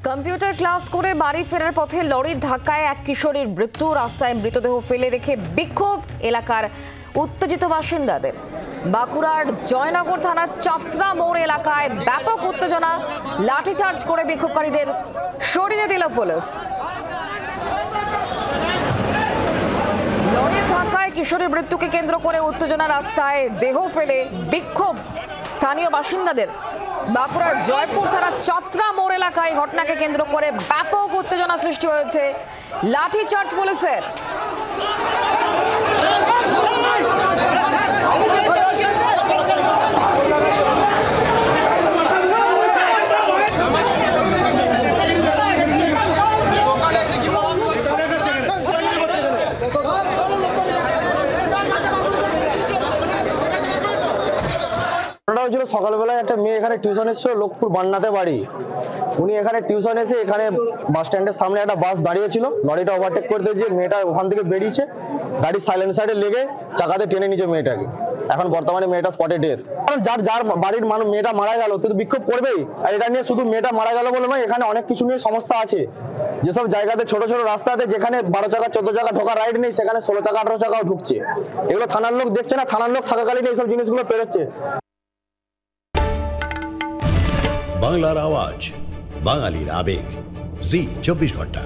Computer class করে বাড়ি ফেরার পথে লরির ধাক্কায় এক কিশোরীর মৃত্যু। রাস্তায় মৃতদেহ ফেলে রেখে বিক্ষোভ এলাকার উত্তেজিত বাসিন্দাদের। বাঁকুড়ার জয়নগর থানার চাত্রা মোড় এলাকায় ব্যাপক উত্তেজনা, লাঠিচার্জ করে বিক্ষোভকারীদের সরিয়ে দিল পুলিশ। লরির ধাক্কায় কিশোরীর মৃত্যুকে কেন্দ্র করে উত্তেজনা, রাস্তায় দেহ ফেলে বিক্ষোভ স্থানীয় বাসিন্দাদের। বাঁকুড়ার জয়পুর থানার চাত্রা মোড় এলাকায় ঘটনাকে কেন্দ্র করে ব্যাপক উত্তেজনা সৃষ্টি হয়েছে, লাঠিচার্জ পুলিশের। সকালবেলায় একটা মেয়ে এখানে টিউশন এসেছিল, লোকপুর বান্নাতে বাড়ি। উনি এখানে টিউশন এসে এখানে বাস স্ট্যান্ডের সামনে একটা বাস দাঁড়িয়েছিল, লরিটা ওভারটেক করতে গিয়ে মেয়েটা ওখান থেকে বেরিয়েছে, গাড়ির সাইলেন্সারে লেগে চাকাতে টেনে নিচে মেয়েটাকে। এখন বর্তমানে মেয়েটা স্পটে ডেথ। যার যার বাড়ির মানুষ মেয়েটা মারা গেল তো বিক্ষোভ করবেই। আর এটা নিয়ে শুধু মেয়েটা মারা গেল বলে নয়, এখানে অনেক কিছু নিয়ে সমস্যা আছে। যেসব জায়গাতে ছোট ছোট রাস্তাতে যেখানে 12 চাকা 14 চাকা ঢোকা রাইড নেই, সেখানে 16 চাকা 18 চাকাও ঢুকছে। এগুলো থানার লোক দেখছে না, থানার লোক থাকাকালীন এইসব জিনিসগুলো পেরোচ্ছে। বাংলার আওয়াজ, বাঙালির আবেগ, জি 24 ঘন্টা।